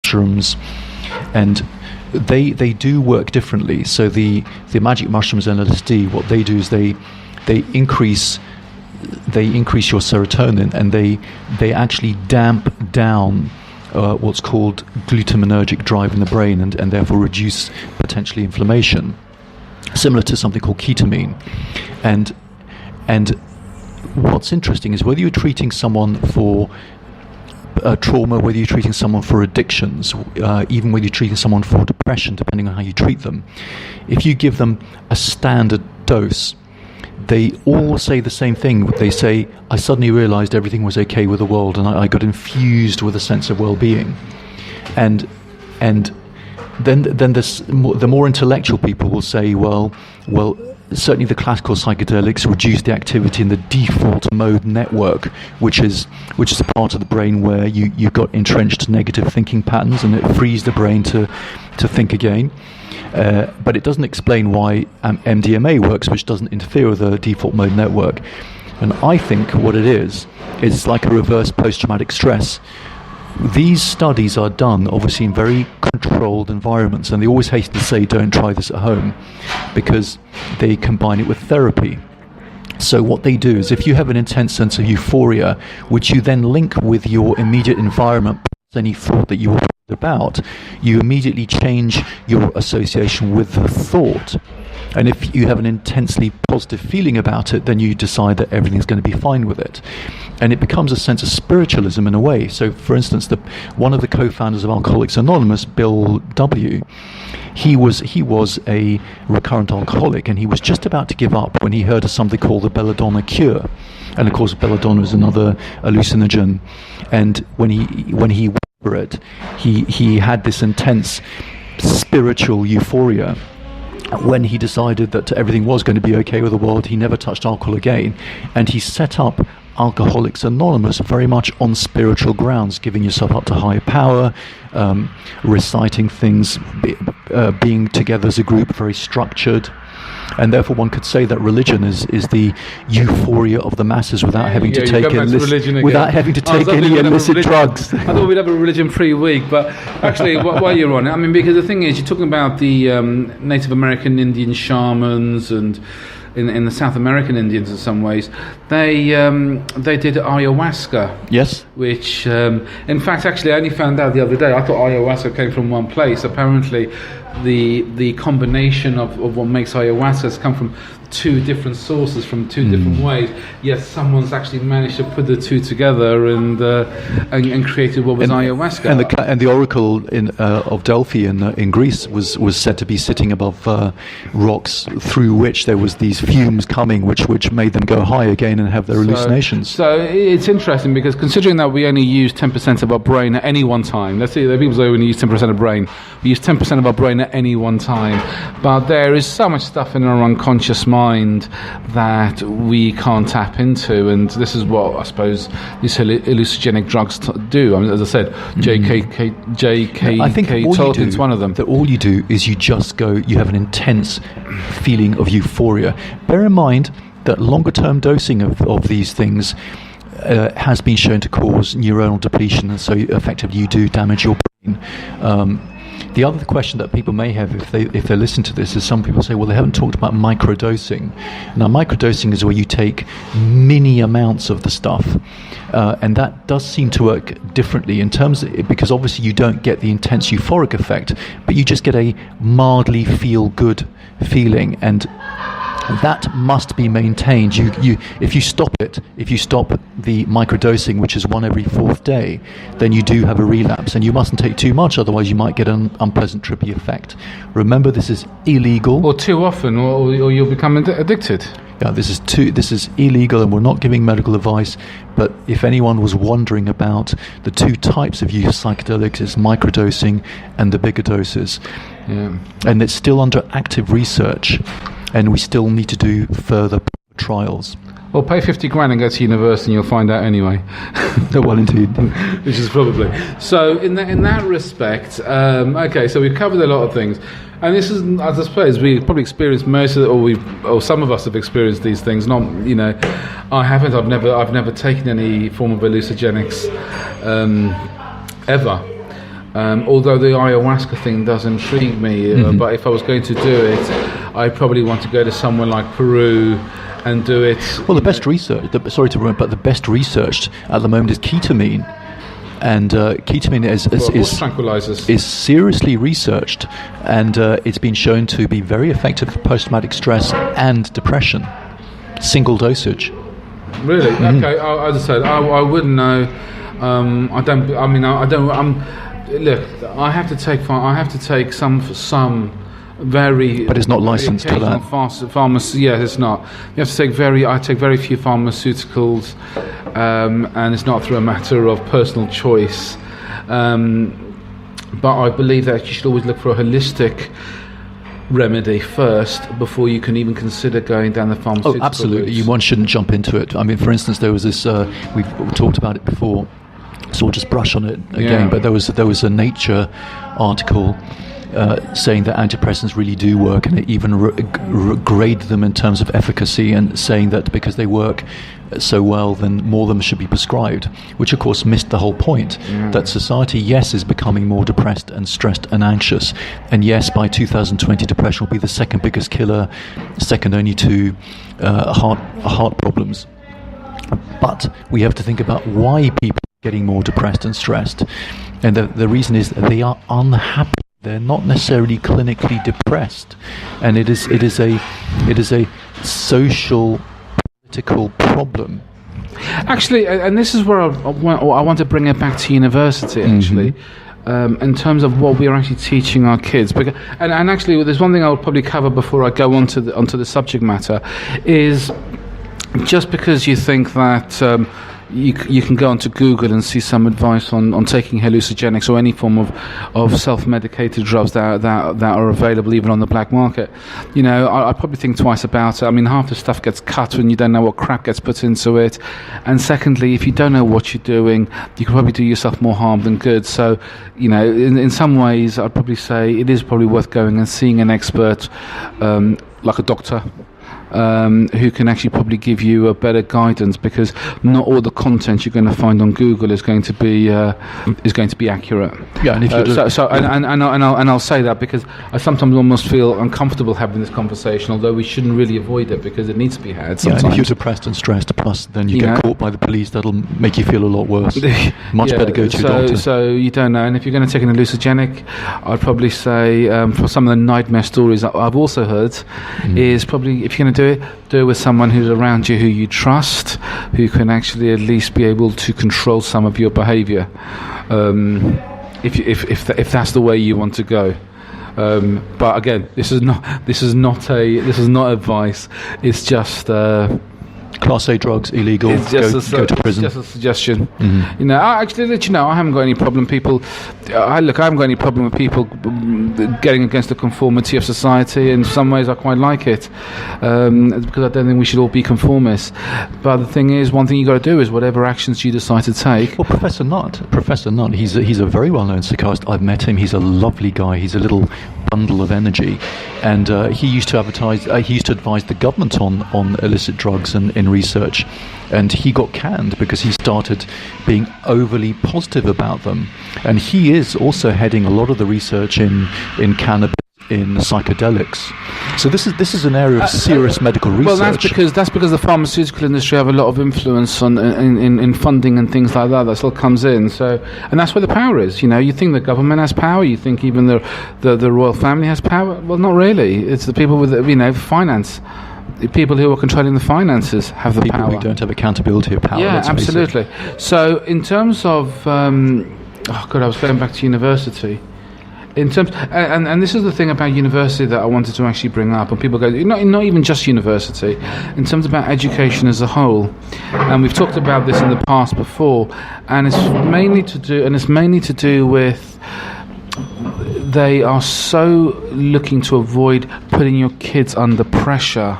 mushrooms, and they do work differently. So the magic mushrooms and LSD, what they do is they increase your serotonin, and they actually damp down what's called glutaminergic drive in the brain, and therefore reduce potentially inflammation, similar to something called ketamine. And what's interesting is whether you're treating someone for trauma, whether you're treating someone for addictions, even whether you're treating someone for depression, depending on how you treat them, if you give them a standard dose, they all say the same thing. They say, I suddenly realized everything was okay with the world, and I got infused with a sense of well-being. And then the more intellectual people will say, well, certainly the classical psychedelics reduce the activity in the default mode network, which is a part of the brain where you've got entrenched negative thinking patterns, and it frees the brain to think again. But it doesn't explain why MDMA works, which doesn't interfere with the default mode network. And I think what it is like a reverse post-traumatic stress. These studies are done obviously in very controlled environments, and they always hasten to say don't try this at home, because they combine it with therapy. So what they do is, if you have an intense sense of euphoria, which you then link with your immediate environment, any thought that you were about, you immediately change your association with the thought. And if you have an intensely positive feeling about it, then you decide that everything's going to be fine with it. And it becomes a sense of spiritualism in a way. So, for instance, one of the co-founders of Alcoholics Anonymous, Bill W., he was a recurrent alcoholic, and he was just about to give up when he heard of something called the belladonna cure. And of course, belladonna is another hallucinogen. And when he went for it, he had this intense spiritual euphoria. When he decided that everything was going to be okay with the world, he never touched alcohol again, and he set up Alcoholics Anonymous very much on spiritual grounds, giving yourself up to higher power, reciting things, being together as a group, very structured. And therefore one could say that religion is the euphoria of the masses without having to take any illicit drugs. I thought we'd have a religion-free week, but actually, while you're on it, I mean, because the thing is, you're talking about the Native American Indian shamans, and in the South American Indians, in some ways, they did ayahuasca. Yes. Which, in fact, actually, I only found out the other day. I thought ayahuasca came from one place. Apparently, the combination of what makes ayahuasca has come from two different sources, from two different ways. Yet someone's actually managed to put the two together and created what was ayahuasca. And the oracle of Delphi in Greece was said to be sitting above rocks through which there was these fumes coming, which made them go high again and have their hallucinations. So it's interesting, because considering that we only use 10% of our brain at any one time, let's say that people say we only use 10% of brain, we use 10% of our brain at any one time, but there is so much stuff in our unconscious mind that we can't tap into, and this is what I suppose these hallucinogenic drugs do. I mean, as I said, J.K. Tolkien's one of them. That all you do is you have an intense feeling of euphoria. Bear in mind that longer term dosing of these things has been shown to cause neuronal depletion, and so effectively you do damage your brain. The other question that people may have if they listen to this is, some people say, well, they haven't talked about microdosing. Now, microdosing is where you take mini amounts of the stuff, and that does seem to work differently in terms of, because obviously you don't get the intense euphoric effect, but you just get a mildly feel good feeling, and that must be maintained. If you stop the microdosing, which is one every fourth day, then you do have a relapse, and you mustn't take too much, otherwise you might get an unpleasant trippy effect. Remember, this is illegal. Or too often, or you'll become addicted. Yeah, this is illegal, and we're not giving medical advice. But if anyone was wondering about the two types of use of psychedelics, is microdosing and the bigger doses. Yeah. And it's still under active research, and we still need to do further trials. Well, pay 50 grand and go to university, and you'll find out anyway. Well, indeed. Which is probably so. In that respect, okay. So we've covered a lot of things, and this is, as I suppose, we probably experienced most of it, or some of us have experienced these things. Not, I haven't. I've never taken any form of hallucinogenics ever. Although the ayahuasca thing does intrigue me, but if I was going to do it, I'd probably want to go to somewhere like Peru and do it. Well, the best research, sorry to ruin, but the best researched at the moment is ketamine. And ketamine is seriously researched, and it's been shown to be very effective for post-traumatic stress and depression. Single dosage. Really? Okay. As I said, I wouldn't know. I don't. I mean, I don't. Look, I have to take some very. But it's not licensed for that. Yeah, it's not. You have to take I take very few pharmaceuticals, and it's not through a matter of personal choice. But I believe that you should always look for a holistic remedy first before you can even consider going down the pharmaceutical. Oh, absolutely. route. One shouldn't jump into it. I mean, for instance, there was this. We've talked about it before, so we'll just brush on it again. Yeah. But there was a Nature article saying that antidepressants really do work, and it even grade them in terms of efficacy, and saying that because they work so well, then more of them should be prescribed, which of course missed the whole point. That society, yes, is becoming more depressed and stressed and anxious, and yes, by 2020 depression will be the second biggest killer, second only to heart problems. But we have to think about why people are getting more depressed and stressed, and the reason is that they are unhappy. They're not necessarily clinically depressed, and it is a social, political problem. Actually, and this is where I want to bring it back to university. Actually, in terms of what we are actually teaching our kids, because, and actually, there's one thing I'll probably cover before I go onto the subject matter, is just because you think that. You can go onto Google and see some advice on taking hallucinogenics or any form of self-medicated drugs that are available even on the black market. I'd probably think twice about it. I mean, half the stuff gets cut and you don't know what crap gets put into it. And secondly, if you don't know what you're doing, you can probably do yourself more harm than good. So, in some ways, I'd probably say it is probably worth going and seeing an expert, like a doctor, who can actually probably give you a better guidance, because not all the content you're going to find on Google is going to be accurate. Yeah, and if I'll say that because I sometimes almost feel uncomfortable having this conversation, although we shouldn't really avoid it because it needs to be had sometimes. Yeah, and if you're depressed and stressed, plus then you get caught by the police, that'll make you feel a lot worse. Much better go to your doctor. So you don't know, and if you're going to take an hallucinogenic, I'd probably say for some of the nightmare stories that I've also heard, is probably if you're going to do it with someone who's around you who you trust, who can actually at least be able to control some of your behaviour, if that's the way you want to go. But again, this is not advice. It's just Class A drugs illegal. It's just go to prison. It's just a suggestion. I haven't got any problem. I haven't got any problem with people getting against the conformity of society. In some ways, I quite like it because I don't think we should all be conformists. But the thing is, one thing you got to do is whatever actions you decide to take. Well, Professor Nutt, he's a very well-known psychiatrist. I've met him. He's a lovely guy. He's a little bundle of energy, and he used to advise the government on illicit drugs and in research, and he got canned because he started being overly positive about them. And he is also heading a lot of the research in cannabis, in psychedelics. So this is an area of serious medical research. Well, that's because the pharmaceutical industry have a lot of influence on in funding and things like that. That still comes in. So, and that's where the power is. You think the government has power. You think even the royal family has power. Well, not really. It's the people with finance. The people who are controlling the finances have the power. People who don't have accountability or power. Yeah, absolutely. So, in terms of, I was going back to university. In terms, and this is the thing about university that I wanted to actually bring up, and people go, not even just university, in terms about education as a whole, and we've talked about this in the past before, and it's mainly to do with they are so looking to avoid putting your kids under pressure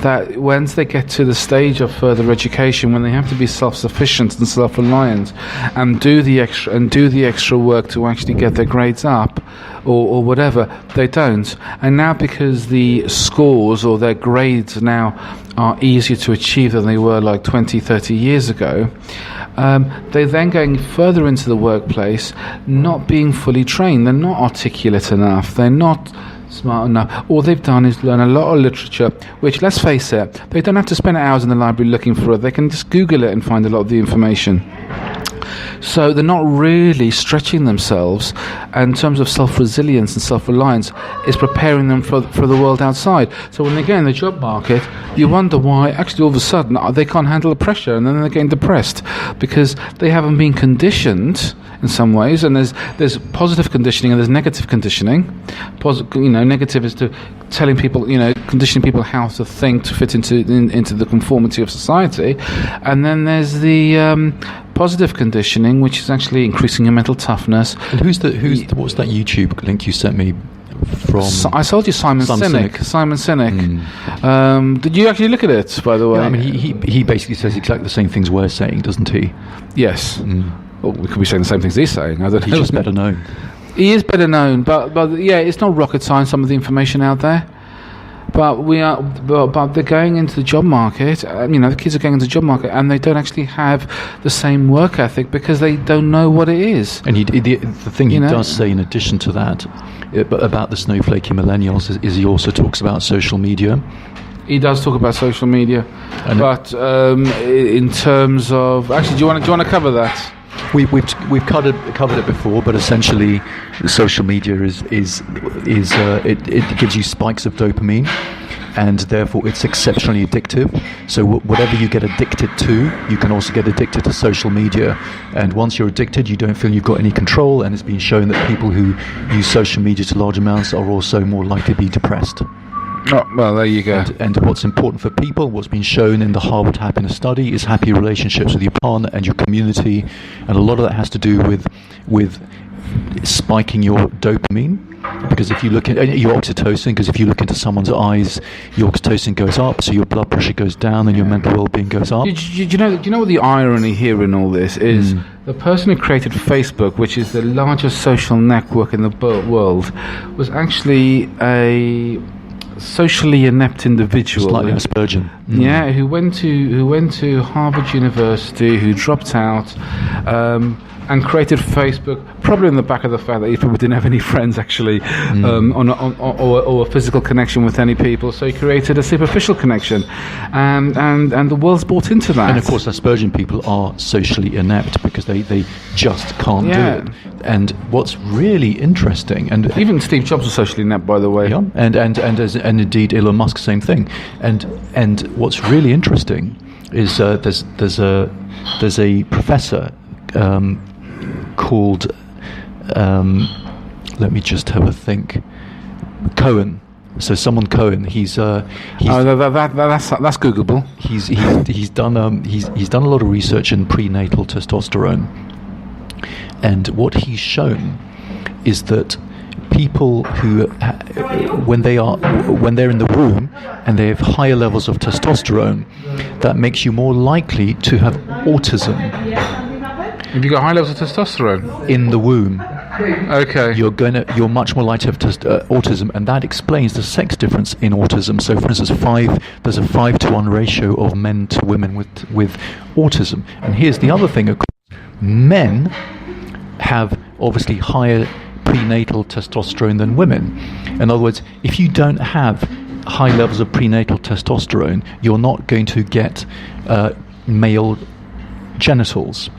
that once they get to the stage of further education, when they have to be self-sufficient and self-reliant and do the extra work to actually get their grades up or whatever, they don't. And now because the scores or their grades now are easier to achieve than they were like 20, 30 years ago, they're then going further into the workplace, not being fully trained. They're not articulate enough. They're not smart enough. All they've done is learn a lot of literature, which, let's face it, they don't have to spend hours in the library looking for it. They can just Google it and find a lot of the information. So they're not really stretching themselves, and in terms of self-resilience and self-reliance, it's preparing them for the world outside. So when they get in the job market, you wonder why actually all of a sudden they can't handle the pressure, and then they're getting depressed because they haven't been conditioned in some ways. And there's positive conditioning and there's negative conditioning. Negative is to telling people, conditioning people how to think to fit into the conformity of society, and then there's the positive conditioning, which is actually increasing your mental toughness. And what's that YouTube link you sent me from? I told you Simon Sinek. Simon Sinek. Did you actually look at it, by the way? Yeah, I mean, he basically says exactly the same things we're saying, doesn't he? Yes. Well, we could be saying the same things he's saying. I don't know. He's just better known. He is better known, but yeah, it's not rocket science, some of the information out there. But they're going into the job market. The kids are going into the job market, and they don't actually have the same work ethic because they don't know what it is. And the thing he does say, in addition to that, about the snowflakey millennials, is he also talks about social media. He does talk about social media, but in terms of actually, do you want to cover that? We've covered it before, but essentially, social media it gives you spikes of dopamine, and therefore it's exceptionally addictive. So whatever you get addicted to, you can also get addicted to social media. And once you're addicted, you don't feel you've got any control. And it's been shown that people who use social media to large amounts are also more likely to be depressed. Oh, well, there you go. And what's important for people, what's been shown in the Harvard Happiness Study, is happy relationships with your partner and your community. And a lot of that has to do with spiking your dopamine. Because if you look at your oxytocin, because if you look into someone's eyes, your oxytocin goes up, so your blood pressure goes down, and your mental well-being goes up. Do you know what the irony here in all this is? The person who created Facebook, which is the largest social network in the world, was actually a socially inept individual, just like Spurgeon. Yeah, who went to Harvard University, who dropped out, and created Facebook, probably in the back of the fact that he probably didn't have any friends actually, or a physical connection with any people. So he created a superficial connection, and the world's bought into that. And of course, Spurgeon people are socially inept because they just can't do it. And what's really interesting, and even Steve Jobs was socially inept, by the way. Yeah, and indeed Elon Musk, same thing. And what's really interesting is there's a professor called let me just have a think. Cohen. So someone Cohen. That's Googleable. He's done a lot of research in prenatal testosterone, and what he's shown is that people who, when they're in the womb and they have higher levels of testosterone, that makes you more likely to have autism. Have you got high levels of testosterone in the womb? Okay. You're much more likely to have autism, and that explains the sex difference in autism. So, for instance, there's a 5-to-1 ratio of men to women with autism. And here's the other thing: men have obviously higher prenatal testosterone than women. In other words, if you don't have high levels of prenatal testosterone, you're not going to get male genitals.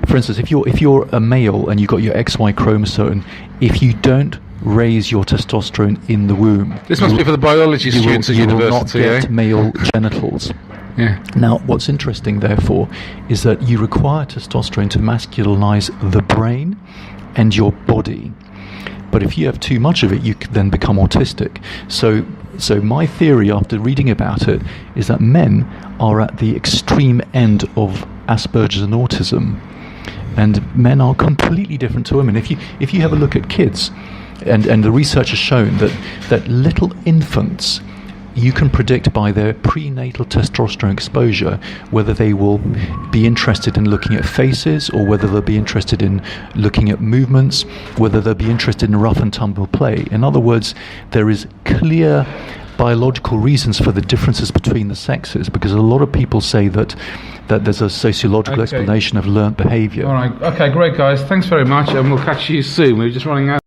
For instance, if you're a male and you've got your XY chromosome, if you don't raise your testosterone in the womb, this must be for the biology students at university. You will not get male genitals. Yeah. Now, what's interesting, therefore, is that you require testosterone to masculinize the brain and your body. But if you have too much of it, you can then become autistic. So my theory, after reading about it, is that men are at the extreme end of Asperger's and autism, and men are completely different to women. If you have a look at kids, and the research has shown that little infants, you can predict by their prenatal testosterone exposure whether they will be interested in looking at faces, or whether they'll be interested in looking at movements, whether they'll be interested in rough and tumble play. In other words, there is clear biological reasons for the differences between the sexes, because a lot of people say that there's a sociological explanation of learnt behaviour. All right. Okay, great, guys. Thanks very much, and we'll catch you soon. We're just running out.